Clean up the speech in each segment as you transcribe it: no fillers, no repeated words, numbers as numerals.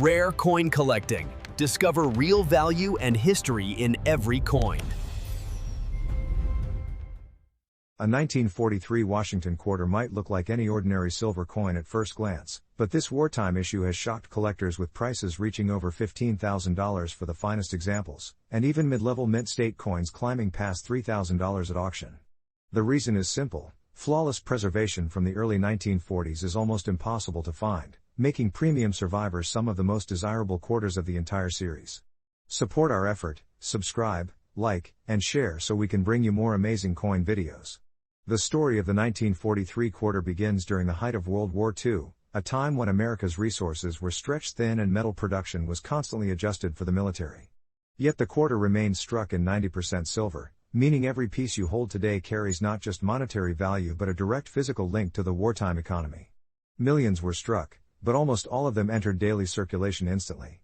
Rare coin collecting. Discover real value and history in every coin. A 1943 Washington quarter might look like any ordinary silver coin at first glance, but this wartime issue has shocked collectors with prices reaching over $15,000 for the finest examples, and even mid-level mint state coins climbing past $3,000 at auction. The reason is simple: flawless preservation from the early 1940s is almost impossible to find, making premium survivors some of the most desirable quarters of the entire series. Support our effort, subscribe, like, and share so we can bring you more amazing coin videos. The story of the 1943 quarter begins during the height of World War II, a time when America's resources were stretched thin and metal production was constantly adjusted for the military. Yet the quarter remained struck in 90% silver, meaning every piece you hold today carries not just monetary value but a direct physical link to the wartime economy. Millions were struck, but almost all of them entered daily circulation instantly.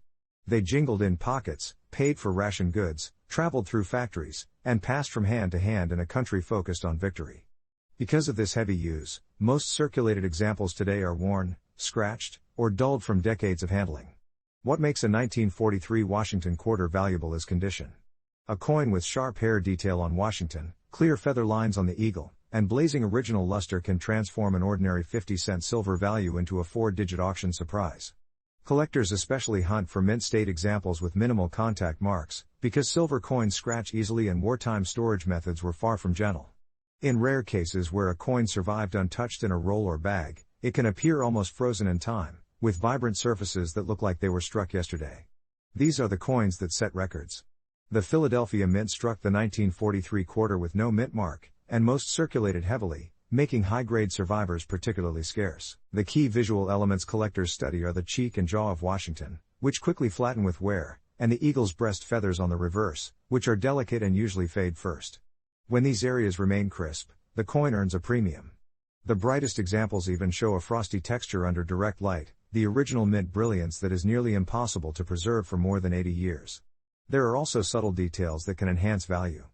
They jingled in pockets, paid for ration goods, traveled through factories, and passed from hand to hand in a country focused on victory. Because of this heavy use, most circulated examples today are worn, scratched, or dulled from decades of handling. What makes a 1943 Washington quarter valuable is condition. A coin with sharp hair detail on Washington, clear feather lines on the eagle, and blazing original luster can transform an ordinary 50-cent silver value into a 4-digit auction surprise. Collectors especially hunt for mint state examples with minimal contact marks, because silver coins scratch easily and wartime storage methods were far from gentle. In rare cases where a coin survived untouched in a roll or bag, it can appear almost frozen in time, with vibrant surfaces that look like they were struck yesterday. These are the coins that set records. The Philadelphia Mint struck the 1943 quarter with no mint mark, and most circulated heavily, making high-grade survivors particularly scarce. The key visual elements collectors study are the cheek and jaw of Washington, which quickly flatten with wear, and the eagle's breast feathers on the reverse, which are delicate and usually fade first. When these areas remain crisp, the coin earns a premium. The brightest examples even show a frosty texture under direct light, the original mint brilliance that is nearly impossible to preserve for more than 80 years. There are also subtle details that can enhance value.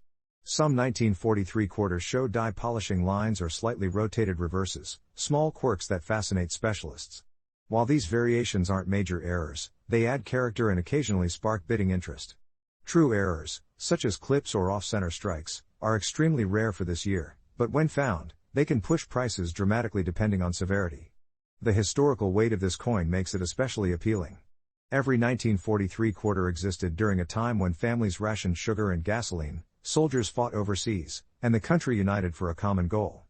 Some 1943 quarters show die polishing lines or slightly rotated reverses, small quirks that fascinate specialists. While these variations aren't major errors, they add character and occasionally spark bidding interest. True errors, such as clips or off-center strikes, are extremely rare for this year, but when found, they can push prices dramatically depending on severity. The historical weight of this coin makes it especially appealing. Every 1943 quarter existed during a time when families rationed sugar and gasoline, soldiers fought overseas, and the country united for a common goal.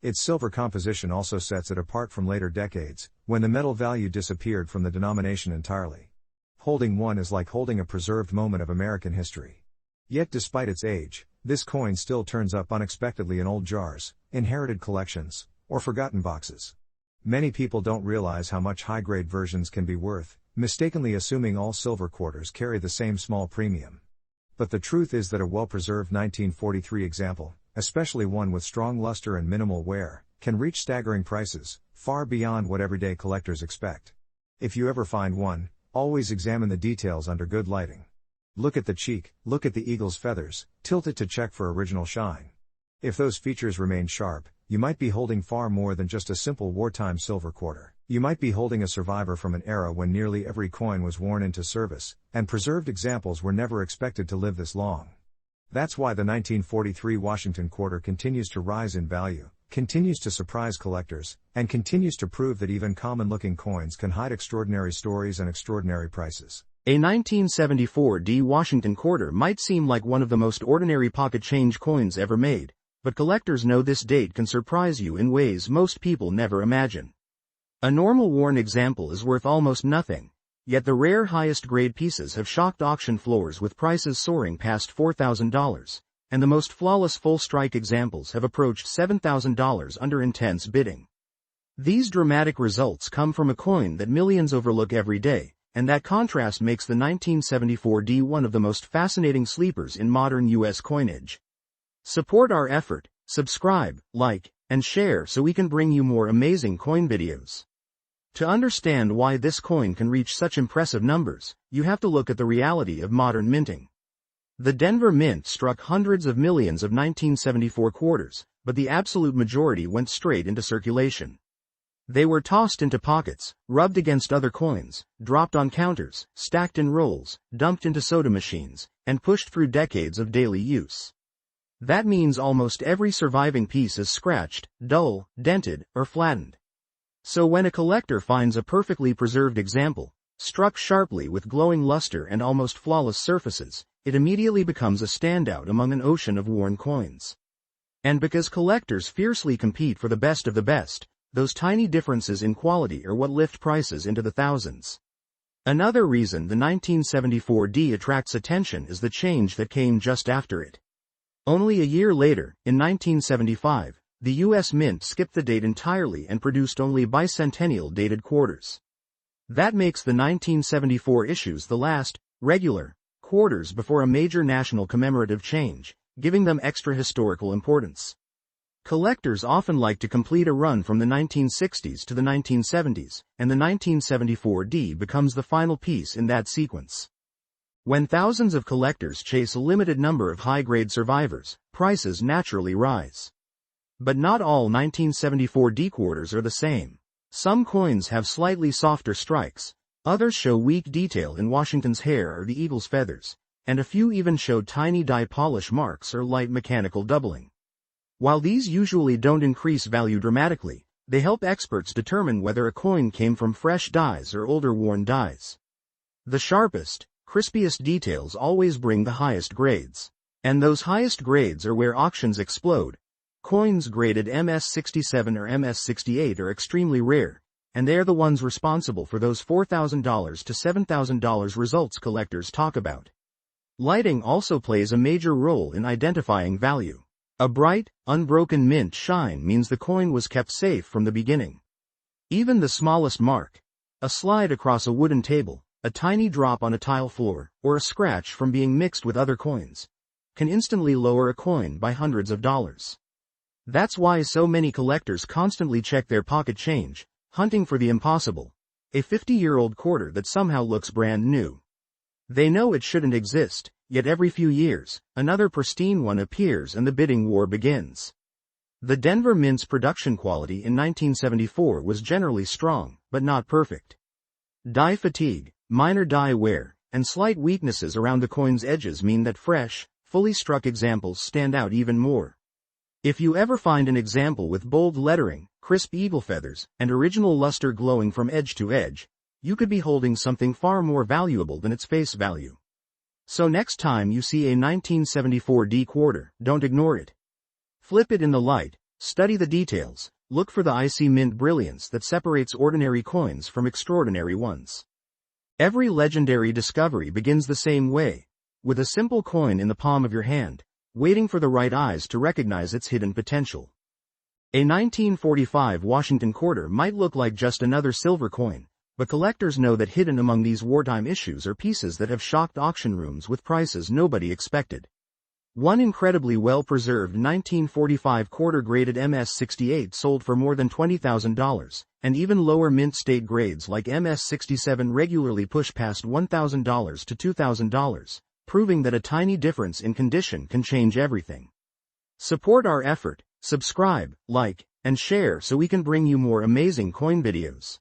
Its silver composition also sets it apart from later decades, when the metal value disappeared from the denomination entirely. Holding one is like holding a preserved moment of American history. Yet despite its age, this coin still turns up unexpectedly in old jars, inherited collections, or forgotten boxes. Many people don't realize how much high-grade versions can be worth, mistakenly assuming all silver quarters carry the same small premium. But the truth is that a well-preserved 1943 example, especially one with strong luster and minimal wear, can reach staggering prices, far beyond what everyday collectors expect. If you ever find one, always examine the details under good lighting. Look at the cheek, look at the eagle's feathers, tilt it to check for original shine. If those features remain sharp, you might be holding far more than just a simple wartime silver quarter. You might be holding a survivor from an era when nearly every coin was worn into service, and preserved examples were never expected to live this long. That's why the 1943 Washington quarter continues to rise in value, continues to surprise collectors, and continues to prove that even common-looking coins can hide extraordinary stories and extraordinary prices. A 1974 Washington quarter might seem like one of the most ordinary pocket change coins ever made, but collectors know this date can surprise you in ways most people never imagine. A normal worn example is worth almost nothing, yet the rare highest-grade pieces have shocked auction floors with prices soaring past $4,000, and the most flawless full-strike examples have approached $7,000 under intense bidding. These dramatic results come from a coin that millions overlook every day, and that contrast makes the 1974 one of the most fascinating sleepers in modern U.S. coinage. Support our effort, subscribe, like, and share so we can bring you more amazing coin videos. To understand why this coin can reach such impressive numbers, you have to look at the reality of modern minting. The Denver Mint struck hundreds of millions of 1974 quarters, but the absolute majority went straight into circulation. They were tossed into pockets, rubbed against other coins, dropped on counters, stacked in rolls, dumped into soda machines, and pushed through decades of daily use. That means almost every surviving piece is scratched, dull, dented, or flattened. So when a collector finds a perfectly preserved example, struck sharply with glowing luster and almost flawless surfaces, it immediately becomes a standout among an ocean of worn coins. And because collectors fiercely compete for the best of the best, those tiny differences in quality are what lift prices into the thousands. Another reason the 1974 D attracts attention is the change that came just after it. Only a year later, in 1975, the U.S. Mint skipped the date entirely and produced only bicentennial dated quarters. That makes the 1974 issues the last, regular, quarters before a major national commemorative change, giving them extra historical importance. Collectors often like to complete a run from the 1960s to the 1970s, and the 1974 D becomes the final piece in that sequence. When thousands of collectors chase a limited number of high-grade survivors, prices naturally rise. But not all 1974 D quarters are the same. Some coins have slightly softer strikes, others show weak detail in Washington's hair or the eagle's feathers, and a few even show tiny dye polish marks or light mechanical doubling. While these usually don't increase value dramatically, they help experts determine whether a coin came from fresh dyes or older worn dyes. The sharpest, crispiest details always bring the highest grades. And those highest grades are where auctions explode. Coins graded MS-67 or MS-68 are extremely rare, and they're the ones responsible for those $4,000 to $7,000 results collectors talk about. Lighting also plays a major role in identifying value. A bright, unbroken mint shine means the coin was kept safe from the beginning. Even the smallest mark, a slide across a wooden table, a tiny drop on a tile floor, or a scratch from being mixed with other coins, can instantly lower a coin by hundreds of dollars. That's why so many collectors constantly check their pocket change, hunting for the impossible, a 50-year-old quarter that somehow looks brand new. They know it shouldn't exist, yet every few years, another pristine one appears and the bidding war begins. The Denver Mint's production quality in 1974 was generally strong, but not perfect. Die fatigue, minor die wear, and slight weaknesses around the coin's edges mean that fresh, fully struck examples stand out even more. If you ever find an example with bold lettering, crisp eagle feathers, and original luster glowing from edge to edge, you could be holding something far more valuable than its face value. So next time you see a 1974 D quarter, don't ignore it. Flip it in the light, study the details, look for the icy mint brilliance that separates ordinary coins from extraordinary ones. Every legendary discovery begins the same way, with a simple coin in the palm of your hand, waiting for the right eyes to recognize its hidden potential. A 1945 Washington quarter might look like just another silver coin, but collectors know that hidden among these wartime issues are pieces that have shocked auction rooms with prices nobody expected. One incredibly well-preserved 1945 quarter-graded MS-68 sold for more than $20,000, and even lower mint state grades like MS-67 regularly push past $1,000 to $2,000, proving that a tiny difference in condition can change everything. Support our effort, subscribe, like, and share so we can bring you more amazing coin videos.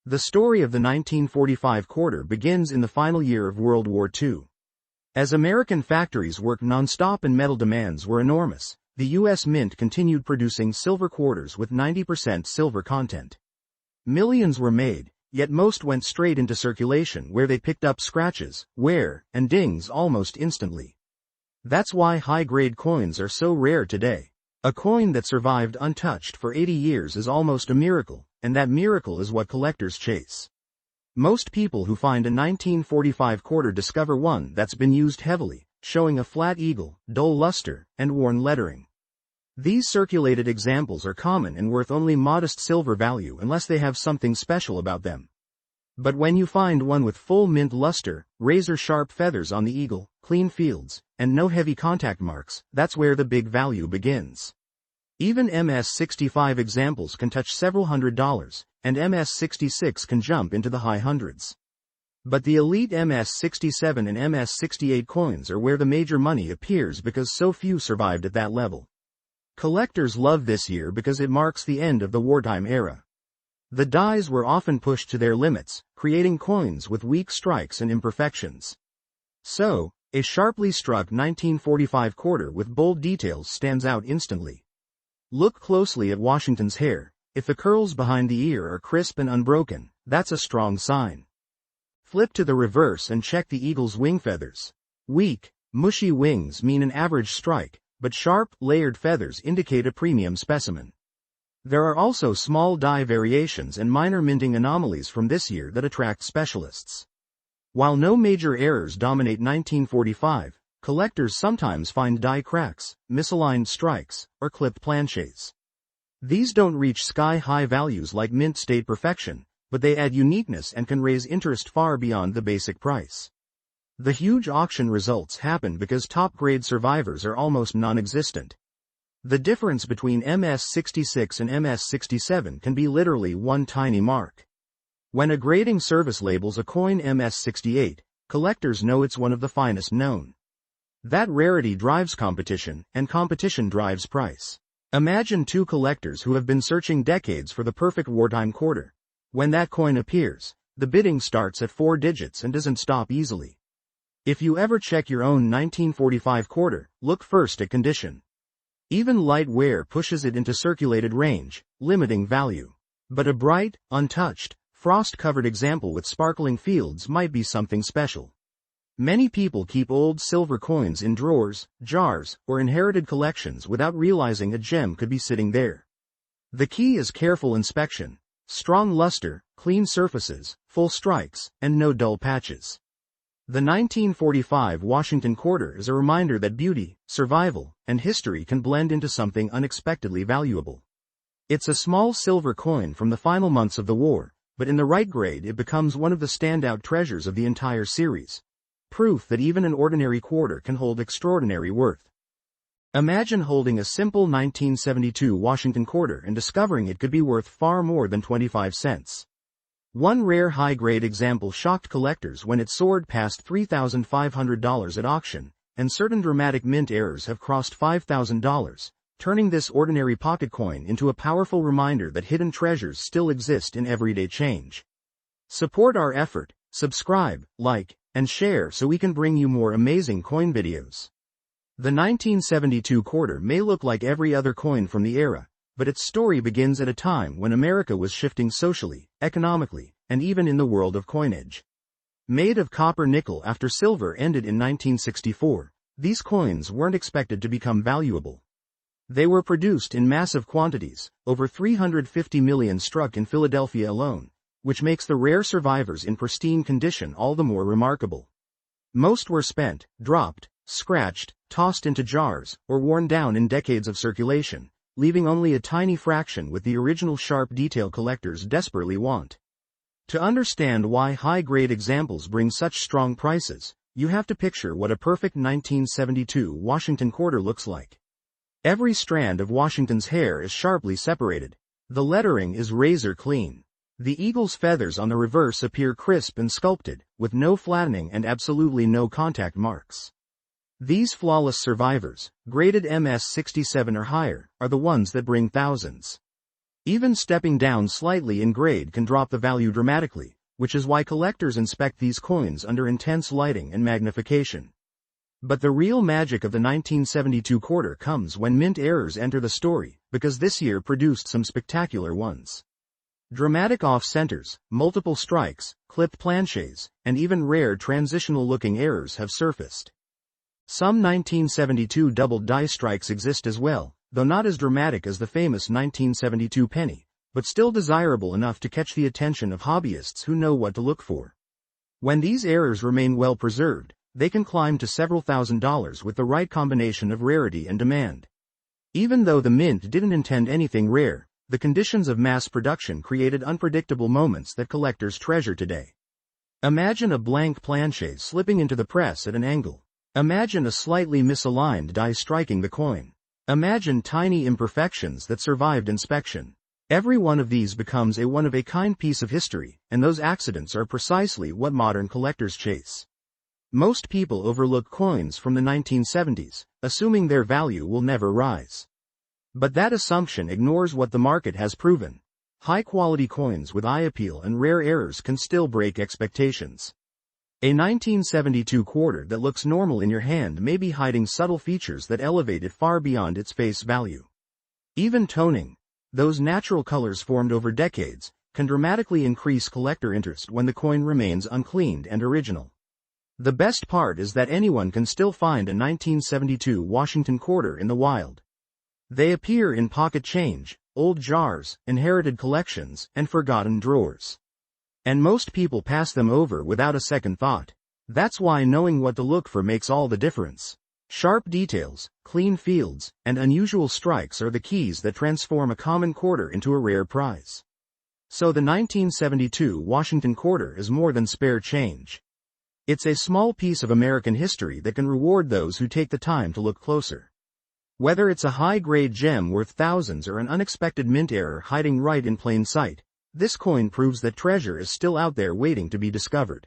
The story of the 1945 quarter begins in the final year of World War II. As American factories worked non-stop and metal demands were enormous, the U.S. Mint continued producing silver quarters with 90% silver content. Millions were made, yet most went straight into circulation where they picked up scratches, wear, and dings almost instantly. That's why high-grade coins are so rare today. A coin that survived untouched for 80 years is almost a miracle, and that miracle is what collectors chase. Most people who find a 1945 quarter discover one that's been used heavily, showing a flat eagle, dull luster, and worn lettering. These circulated examples are common and worth only modest silver value unless they have something special about them. But when you find one with full mint luster, razor-sharp feathers on the eagle, clean fields, and no heavy contact marks, that's where the big value begins. Even MS-65 examples can touch several $100s, and MS-66 can jump into the high hundreds. But the elite MS-67 and MS-68 coins are where the major money appears because so few survived at that level. Collectors love this year because it marks the end of the wartime era. The dies were often pushed to their limits, creating coins with weak strikes and imperfections. So, a sharply struck 1945 quarter with bold details stands out instantly. Look closely at Washington's hair. If the curls behind the ear are crisp and unbroken, that's a strong sign. Flip to the reverse and check the eagle's wing feathers. Weak, mushy wings mean an average strike, but sharp, layered feathers indicate a premium specimen. There are also small die variations and minor minting anomalies from this year that attract specialists. While no major errors dominate 1945, collectors sometimes find die cracks, misaligned strikes, or clipped planchets. These don't reach sky-high values like mint state perfection, but they add uniqueness and can raise interest far beyond the basic price. The huge auction results happen because top-grade survivors are almost non-existent. The difference between MS66 and MS67 can be literally one tiny mark. When a grading service labels a coin MS68, collectors know it's one of the finest known. That rarity drives competition, and competition drives price. Imagine two collectors who have been searching decades for the perfect wartime quarter. When that coin appears, the bidding starts at 4 digits and doesn't stop easily. If you ever check your own 1945 quarter, look first at condition. Even light wear pushes it into circulated range, limiting value. But a bright, untouched, frost-covered example with sparkling fields might be something special. Many people keep old silver coins in drawers, jars, or inherited collections without realizing a gem could be sitting there. The key is careful inspection, strong luster, clean surfaces, full strikes, and no dull patches. The 1945 Washington quarter is a reminder that beauty, survival, and history can blend into something unexpectedly valuable. It's a small silver coin from the final months of the war, but in the right grade it becomes one of the standout treasures of the entire series. Proof that even an ordinary quarter can hold extraordinary worth. Imagine holding a simple 1972 Washington quarter and discovering it could be worth far more than 25 cents. One rare high-grade example shocked collectors when it soared past $3,500 at auction, and certain dramatic mint errors have crossed $5,000, turning this ordinary pocket coin into a powerful reminder that hidden treasures still exist in everyday change. Support our effort, subscribe, like, and share so we can bring you more amazing coin videos. The 1972 quarter may look like every other coin from the era, but its story begins at a time when America was shifting socially, economically, and even in the world of coinage. Made of copper nickel after silver ended in 1964, these coins weren't expected to become valuable. They were produced in massive quantities, over 350 million struck in Philadelphia alone, which makes the rare survivors in pristine condition all the more remarkable. Most were spent, dropped, scratched, tossed into jars, or worn down in decades of circulation, leaving only a tiny fraction with the original sharp detail collectors desperately want. To understand why high-grade examples bring such strong prices, you have to picture what a perfect 1972 Washington quarter looks like. Every strand of Washington's hair is sharply separated. The lettering is razor clean. The eagle's feathers on the reverse appear crisp and sculpted, with no flattening and absolutely no contact marks. These flawless survivors, graded MS67 or higher, are the ones that bring thousands. Even stepping down slightly in grade can drop the value dramatically, which is why collectors inspect these coins under intense lighting and magnification. But the real magic of the 1972 quarter comes when mint errors enter the story, because this year produced some spectacular ones. Dramatic off-centers, multiple strikes, clipped planchets, and even rare transitional-looking errors have surfaced. Some 1972 doubled die strikes exist as well, though not as dramatic as the famous 1972 penny, but still desirable enough to catch the attention of hobbyists who know what to look for. When these errors remain well preserved, they can climb to several $1,000s with the right combination of rarity and demand. Even though the mint didn't intend anything rare, the conditions of mass production created unpredictable moments that collectors treasure today. Imagine a blank planchet slipping into the press at an angle. Imagine a slightly misaligned die striking the coin. Imagine tiny imperfections that survived inspection. Every one of these becomes a one-of-a-kind piece of history, and those accidents are precisely what modern collectors chase. Most people overlook coins from the 1970s, assuming their value will never rise. But that assumption ignores what the market has proven. High-quality coins with eye appeal and rare errors can still break expectations. A 1972 quarter that looks normal in your hand may be hiding subtle features that elevate it far beyond its face value. Even toning, those natural colors formed over decades, can dramatically increase collector interest when the coin remains uncleaned and original. The best part is that anyone can still find a 1972 Washington quarter in the wild. They appear in pocket change, old jars, inherited collections, and forgotten drawers. And most people pass them over without a second thought. That's why knowing what to look for makes all the difference. Sharp details, clean fields, and unusual strikes are the keys that transform a common quarter into a rare prize. So the 1972 Washington quarter is more than spare change. It's a small piece of American history that can reward those who take the time to look closer. Whether it's a high-grade gem worth thousands or an unexpected mint error hiding right in plain sight, this coin proves that treasure is still out there waiting to be discovered.